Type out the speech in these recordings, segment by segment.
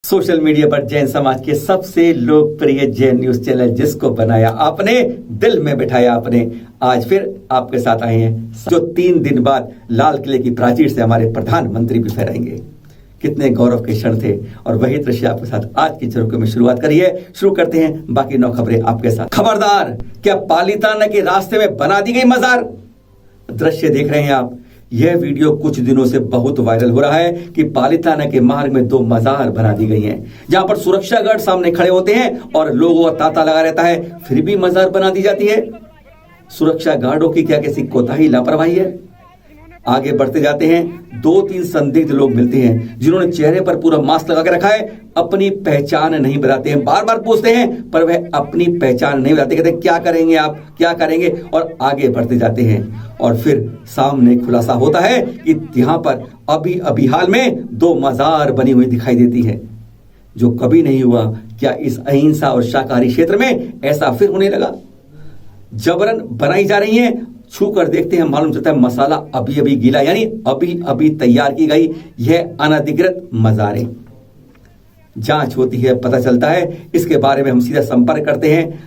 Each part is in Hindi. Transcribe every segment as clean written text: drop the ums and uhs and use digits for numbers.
सोशल मीडिया पर जैन समाज के सबसे लोकप्रिय जैन न्यूज चैनल जिसको बनाया आपने, दिल में बिठाया आपने, आज फिर आपके साथ आए हैं, जो 3 दिन बाद लाल किले की प्राचीर से हमारे प्रधानमंत्री भी फहराएंगे। कितने गौरव के क्षण थे और वही दृश्य आपके साथ आज की झलकों में शुरुआत करिए। शुरू करते हैं बाकी 9 खबरें आपके साथ। खबरदार, क्या पालीताना के रास्ते में बना दी गई मजार? दृश्य देख रहे हैं आप। यह वीडियो कुछ दिनों से बहुत वायरल हो रहा है कि पालीताना के मार्ग में 2 मजार बना दी गई हैं, जहां पर सुरक्षा गार्ड सामने खड़े होते हैं और लोगों का तांता लगा रहता है, फिर भी मजार बना दी जाती है। सुरक्षा गार्डों की क्या किसी कोताही, लापरवाही है? आगे बढ़ते जाते हैं। 2-3 संदिग्ध लोग मिलते हैं जिन्होंने चेहरे पर पूरा मास्क लगा के रखा है, अपनी पहचान नहीं बताते हैं। बार बार पूछते हैं पर वह अपनी पहचान नहीं बताते, कहते हैं क्या करेंगे आप, क्या करेंगे, और आगे बढ़ते जाते हैं। और फिर सामने खुलासा होता है कि यहाँ पर अभी हाल में 2 मजार बनी हुई दिखाई देती है, जो कभी नहीं हुआ। क्या इस अहिंसा और शाकाहारी क्षेत्र में ऐसा फिर होने लगा? जबरन बनाई जा रही है। छू कर देखते हैं, मालूम चलता है मसाला अभी गीला, यानी अभी तैयार की गई यह अनधिकृत मजारें। जांच होती है, पता चलता है। इसके बारे में हम सीधा संपर्क करते हैं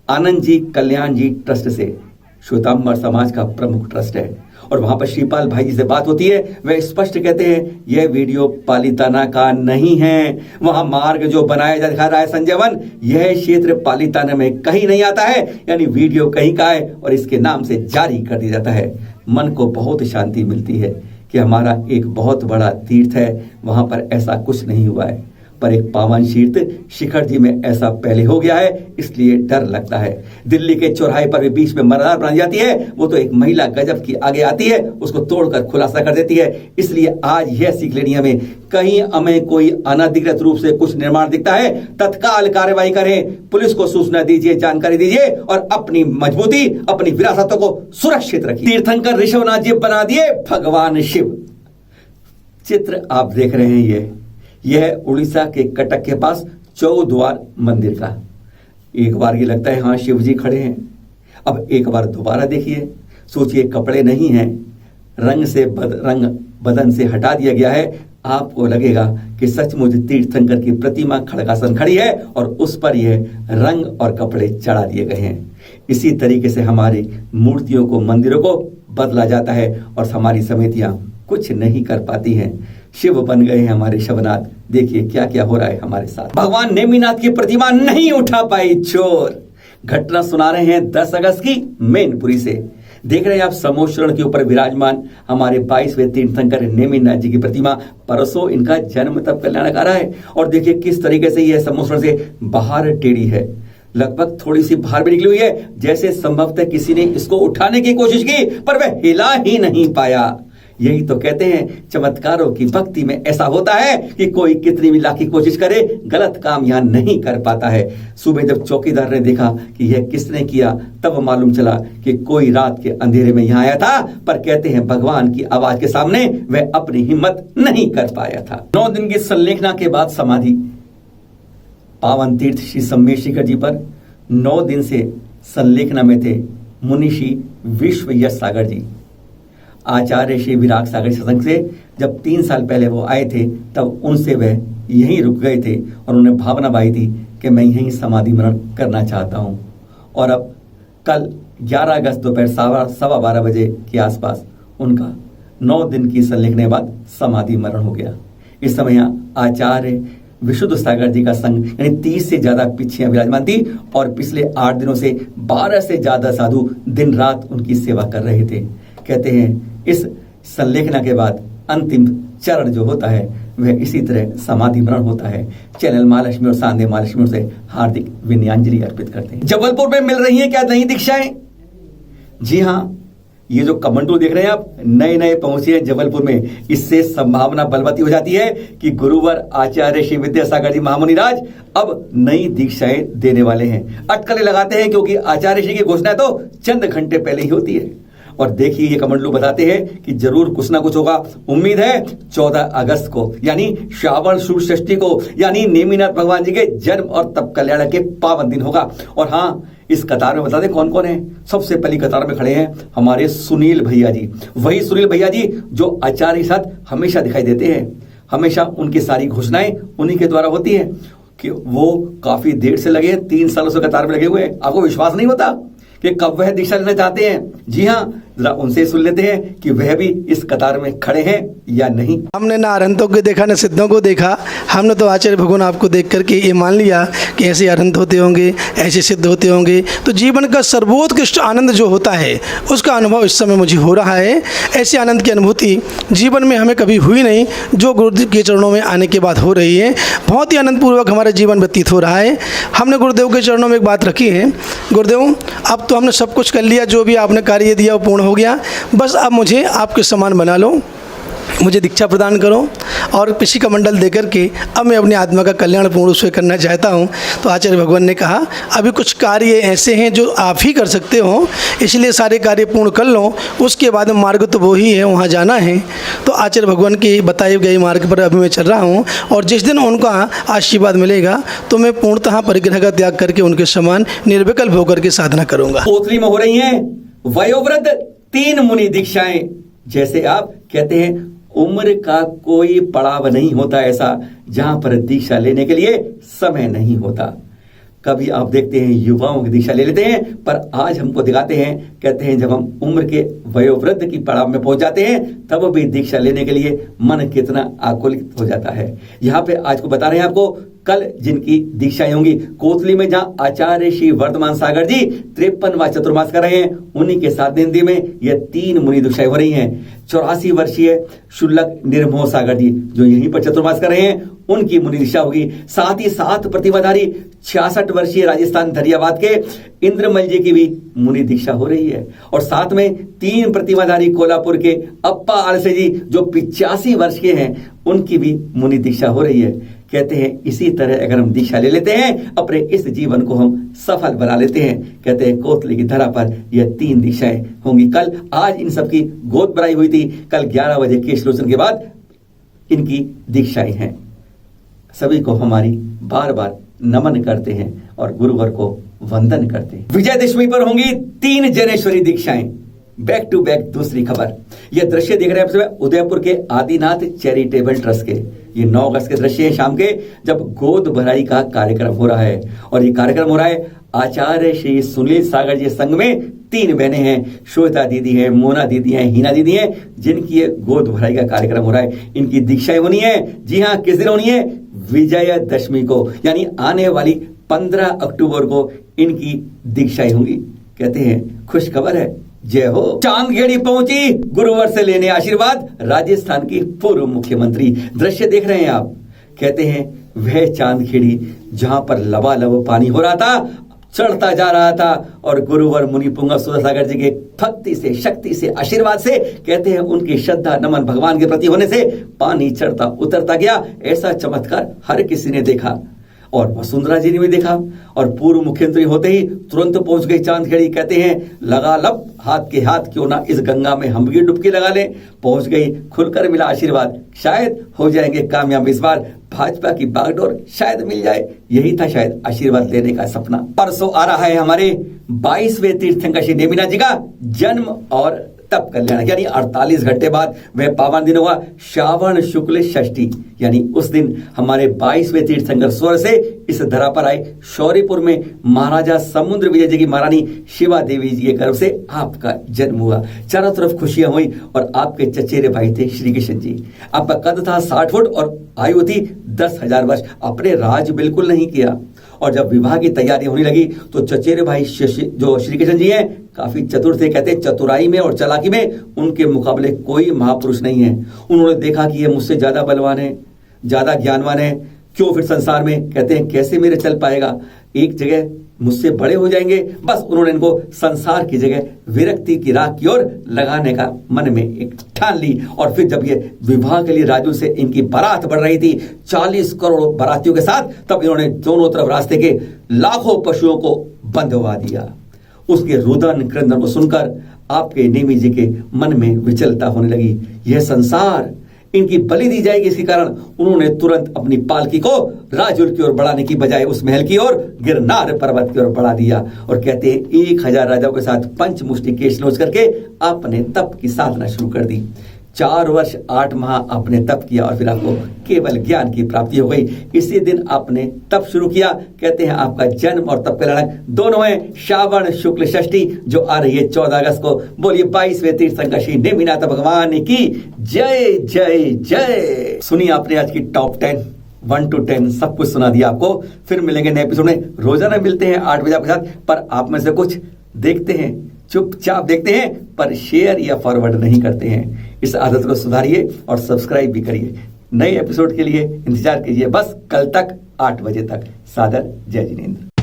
आनंद जी कल्याण जी ट्रस्ट से। श्वेतांबर समाज का प्रमुख ट्रस्ट है और वहां पर श्रीपाल भाई जी से बात होती है। वे स्पष्ट कहते हैं यह वीडियो पालीताना का नहीं है। वहां मार्ग जो बनाया जा दिखा रहा है संजय वन, यह क्षेत्र पालीताना में कहीं नहीं आता है, यानी वीडियो कहीं का है और इसके नाम से जारी कर दिया जाता है। मन को बहुत शांति मिलती है कि हमारा एक बहुत बड़ा तीर्थ है, वहां पर ऐसा कुछ नहीं हुआ है। पर एक पावन तीर्थ शिखर जी में ऐसा पहले हो गया है, इसलिए डर लगता है। दिल्ली के चौराहे पर भी बीच में मजार बनाई जाती है, वो तो एक महिला गजब की आगे आती है, उसको तोड़कर खुलासा कर देती है। इसलिए आज यह सीख लेनी हमें, कहीं हमें कोई अनधिकृत रूप से कुछ निर्माण दिखता है, तत्काल कार्रवाई करें, पुलिस को सूचना दीजिए, जानकारी दीजिए और अपनी मजबूती, अपनी विरासतों को सुरक्षित रखिए। तीर्थंकर ऋषभनाथ जी बना दिए भगवान शिव। चित्र आप देख रहे हैं, यह उड़ीसा के कटक के पास चौद्वार मंदिर का। एक बार ये लगता है हाँ शिव जी खड़े हैं। अब एक बार दोबारा देखिए, सोचिए कपड़े नहीं हैं, रंग बदन से हटा दिया गया है। आपको लगेगा कि सचमुच तीर्थंकर की प्रतिमा खड़गासन खड़ी है और उस पर यह रंग और कपड़े चढ़ा दिए गए हैं। इसी तरीके से हमारी मूर्तियों को, मंदिरों को बदला जाता है और हमारी समितियां कुछ नहीं कर पाती हैं। शिव बन गए हैं हमारे शवनाथ। देखिए क्या क्या हो रहा है हमारे साथ। भगवान नेमिनाथ की प्रतिमा नहीं उठा पाई चोर। घटना सुना रहे हैं 10 अगस्त की मैनपुरी से। देख रहे हैं आप समोशरण के ऊपर विराजमान हमारे 22वें तीर्थंकर नेमिनाथ जी की प्रतिमा। परसों इनका जन्म तब कल्याणक आ रहा है और देखिए किस तरीके से यह समोशरण से बाहर टेढ़ी है, लगभग थोड़ी सी बाहर भी निकली हुई है, जैसे संभवतः किसी ने इसको उठाने की कोशिश की पर वह हिला ही नहीं पाया। यही तो कहते हैं चमत्कारों की भक्ति में ऐसा होता है कि कोई कितनी भी लाख की कोशिश करे, गलत काम यहां नहीं कर पाता है। सुबह जब चौकीदार ने देखा कि यह किसने किया, तब मालूम चला कि कोई रात के अंधेरे में यहां आया था, पर कहते हैं भगवान की आवाज के सामने वह अपनी हिम्मत नहीं कर पाया था। 9 दिन की संलेखना के बाद समाधि। पावन तीर्थ श्री सम्मेशिखर जी पर 9 दिन से संलेखना में थे मुनिषी विश्व यश सागर जी। आचार्य श्री विराग सागर सत्संग से जब 3 साल पहले वो आए थे, तब उनसे वह यहीं रुक गए थे और उन्हें भावना बाई थी कि मैं यहीं समाधि मरण करना चाहता हूं। और अब कल 11 अगस्त दोपहर 12:15 बजे के आसपास उनका 9 दिन की संलेखने के बाद समाधि मरण हो गया। इस समय आचार्य विशुद्ध सागर जी का संघ यानी 30 से ज्यादा पिछियां विराजमान थी और पिछले 8 दिनों से 12 से ज्यादा साधु दिन रात उनकी सेवा कर रहे थे। कहते हैं इस संलेखना के बाद अंतिम चरण जो होता है वह इसी तरह समाधि मरण होता है। चैनल महालक्ष्मी और सांदे महालक्ष्मी से हार्दिक विनयांजलि अर्पित करते हैं। जबलपुर में मिल रही है क्या नई दीक्षाएं? जी हाँ, ये जो कमंडलू देख रहे हैं आप, नए पहुंचे हैं जबलपुर में। इससे संभावना बलवती हो जाती है कि गुरुवर आचार्य श्री विद्यासागर जी महामुनिराज अब नई दीक्षाएं देने वाले हैं। अटकलें लगाते हैं क्योंकि आचार्य श्री की घोषणा तो चंद घंटे पहले ही होती है। और देखिए ये कमंडलू बताते हैं कि जरूर कुछ ना कुछ होगा। उम्मीद है 14 अगस्त को यानी श्रावण शुक्ल षष्ठी को, यानी नेमिनाथ भगवान जी के जन्म और तप कल्याण के पावन दिन होगा। और हाँ, इस कतार में बता दें कौन कौन है। सबसे पहली कतार में खड़े हैं हमारे सुनील भैया जी, वही सुनील भैया जी जो आचार्य के साथ हमेशा दिखाई देते हैं। हमेशा उनकी सारी घोषणाएं उन्हीं के द्वारा होती हैं कि वो काफी देर से लगे हैं, 3 सालों से कतार में लगे हुए हैं। आपको विश्वास नहीं होता कि कब वह दीक्षा लेना चाहते हैं? जी हाँ, जरा उनसे सुन लेते हैं कि वह भी इस कतार में खड़े हैं या नहीं। हमने ना अरहंतों को देखा न सिद्धों को देखा, हमने तो आचार्य भगवान आपको देख करके ये मान लिया कि ऐसे अरहंत होते होंगे, ऐसे सिद्ध होते होंगे। तो जीवन का सर्वोत्कृष्ट आनंद जो होता है उसका अनुभव इस समय मुझे हो रहा है। ऐसे आनंद की अनुभूति जीवन में हमें कभी हुई नहीं, जो गुरुदेव के चरणों में आने के बाद हो रही है। बहुत ही आनंदपूर्वक हमारा जीवन व्यतीत हो रहा है। हमने गुरुदेव के चरणों में एक बात रखी है, गुरुदेव अब तो हमने सब कुछ कर लिया, जो भी आपने कार्य दिया वो पूर्ण हो गया, बस अब मुझे आपके समान बना लो, मुझे दीक्षा प्रदान करो और किसी का मंडल देकर के अब मैं अपनी आत्मा का कल्याण पूर्ण रूप से करना चाहता हूँ। तो आचार्य भगवान ने कहा अभी कुछ कार्य ऐसे हैं जो आप ही कर सकते हो, इसलिए सारे कार्य पूर्ण कर लो, उसके बाद मार्ग तो वो ही है, वहाँ जाना है। तो आचार्य भगवान के बताए गए मार्ग पर अभी मैं चल रहा हूँ और जिस दिन उनका आशीर्वाद मिलेगा तो मैं पूर्णतः परिग्रह का त्याग करके उनके समान निर्विकल्प होकर के साधना करूँगा। कोतली में हो रही है वयोवृद्ध 3 मुनि दीक्षाएं। जैसे आप कहते हैं उम्र का कोई पड़ाव नहीं होता ऐसा जहां पर दीक्षा लेने के लिए समय नहीं होता। कभी आप देखते हैं युवाओं की दीक्षा ले लेते हैं, पर आज हमको दिखाते हैं, कहते हैं जब हम उम्र के वयोवृद्ध की पड़ाव में पहुंच जाते हैं तब भी दीक्षा लेने के लिए मन कितना आकुलित हो जाता है। यहाँ पे आज को बता रहे हैं आपको कल जिनकी दीक्षाएं होंगी कोतली में, जहां आचार्य श्री वर्धमान सागर जी 53वां चतुर्मास कर रहे हैं, उन्हीं के साथ हिंदी में यह 3 मुनि दीक्षाएं हो रही हैं। 84 वर्षीय शुल्लक निर्मोह सागर जी जो यहीं पर चतुर्मास कर रहे हैं, उनकी मुनि दीक्षा होगी। साथ ही 7 प्रतिभाधारी 66 वर्षीय राजस्थान धरियाबाद के इंद्रमल जी की भी मुनि दीक्षा हो रही है। और साथ में 3 प्रतिभाधारी कोल्हापुर के अप्पा आलसे जी जो 85 वर्ष के हैं, उनकी भी मुनि दीक्षा हो रही है। कहते हैं इसी तरह अगर हम दीक्षा ले लेते हैं अपने इस जीवन को हम सफल बना लेते हैं। कहते हैं कोतली की धरा पर यह 3 दीक्षाएं होंगी कल। आज इन सबकी गोद भराई हुई थी, कल 11 बजे केश लोचन के बाद इनकी दीक्षाएं हैं। सभी को हमारी बार बार नमन करते हैं और गुरुवर को वंदन करते हैं। विजयदशमी पर होंगी 3 जनेश्वरी दीक्षाएं। बैक टू बैक दूसरी खबर, यह दृश्य देख रहे हैं आप उदयपुर के आदिनाथ चैरिटेबल ट्रस्ट के। ये 9 अगस्त के दृश्य है शाम के, जब गोद भराई का कार्यक्रम हो रहा है। और ये कार्यक्रम हो रहा है आचार्य श्री सुनील सागर जी संघ में 3 बहनें हैं, श्वेता दीदी है, मोना दीदी है, हीना दीदी है, जिनकी ये गोद भराई का कार्यक्रम हो रहा है। इनकी दीक्षाएं होनी है। जी हाँ, किस दिन होनी है? विजयदशमी को, यानी आने वाली 15 अक्टूबर को इनकी दीक्षाएं होंगी। कहते हैं खुश खबर है, जय हो। चांदखेड़ी पहुंची गुरुवर से लेने आशीर्वाद राजस्थान की पूर्व मुख्यमंत्री। दृश्य देख रहे हैं आप। कहते हैं वह चांदखेड़ी जहां पर लबालब पानी हो रहा था, चढ़ता जा रहा था, और गुरुवर मुनि पुंगा सुधासागर जी के भक्ति से, शक्ति से, आशीर्वाद से, कहते हैं उनकी श्रद्धा नमन भगवान के प्रति होने से पानी चढ़ता उतरता गया। ऐसा चमत्कार हर किसी ने देखा और वसुंधरा जी ने भी देखा। और पूर्व मुख्यमंत्री होते ही तुरंत पहुंच गई चांदखेड़ी। कहते हैं लगा लब हाथ के हाथ, क्यों ना इस गंगा में हम भी डुबकी लगा लें। पहुंच गई, खुलकर मिला आशीर्वाद, शायद हो जाएंगे कामयाब इस बार, भाजपा की बागडोर शायद मिल जाए। यही था शायद आशीर्वाद लेने का सपना। परसों आ रहा है हमारे 22वें तीर्थंकर श्री नेमिनाथ जी का जन्म और तप कल्याण, यानी 48 घंटे बाद वह पावन दिन हुआ श्रावण शुक्ल षष्ठी, यानी उस दिन हमारे 22वें तीर्थंकर स्वर्ग से इस धरा पर आए। शौर्यपुर में महाराजा समुद्र विजय जी की महारानी शिवा देवी जी के गर्भ से आपका जन्म हुआ। चारों तरफ खुशियां हुई और आपके चचेरे भाई थे श्री कृष्ण जी। आपका कद था 60 फुट और आयु थी 10,000 वर्ष। अपने राज बिल्कुल नहीं किया, और जब विवाह की तैयारी होने लगी तो चचेरे भाई जो श्री कृष्ण जी हैं काफी चतुर थे। कहते हैं चतुराई में और चालाकी में उनके मुकाबले कोई महापुरुष नहीं है। उन्होंने देखा कि ये मुझसे ज्यादा बलवान है, ज्यादा ज्ञानवान है, क्यों फिर संसार में, कहते हैं कैसे मेरे चल पाएगा, एक जगह मुझसे बड़े हो जाएंगे। बस उन्होंने इनको संसार की जगह विरक्ति की राह की ओर लगाने का मन में एक ठान ली। और फिर जब ये विवाह के लिए राजू से इनकी बारात बढ़ रही थी 40 करोड़ बारातियों के साथ, तब इन्होंने दोनों तरफ रास्ते के लाखों पशुओं को बंधवा दिया। उसके रुदन क्रंदन को सुनकर आपके नेमी जी के मन में विचलता होने लगी। यह संसार इनकी बलि दी जाएगी, इसके कारण उन्होंने तुरंत अपनी पालकी को राजुल की ओर बढ़ाने की बजाय उस महल की ओर गिरनार पर्वत की ओर बढ़ा दिया। और कहते हैं 1000 राजाओं के साथ पंचमुष्टि केश नोच करके आपने तप की साधना शुरू कर दी। 4 वर्ष 8 माह आपने तप किया और फिर आपको केवल ज्ञान की प्राप्ति हो गई। इसी दिन आपने तप शुरू किया। कहते हैं आपका जन्म और तप कल्याण दोनों है श्रावण शुक्ल षष्ठी जो आ रही है 14 अगस्त को। बोलिए 22वें तीर्थंकर श्री नेमिनाथ भगवान की जय जय जय। सुनिए आपने आज की टॉप 10 1 to 10 सब कुछ सुना दिया आपको। फिर मिलेंगे नए एपिसोड में। रोजाना मिलते हैं 8 बजे आपके साथ। पर आप में से कुछ देखते हैं, चुपचाप देखते हैं, पर शेयर या फॉरवर्ड नहीं करते हैं। इस आदत को सुधारिए और सब्सक्राइब भी करिए। नए एपिसोड के लिए इंतजार कीजिए बस कल तक 8 बजे तक। सादर जय जिनेंद्र।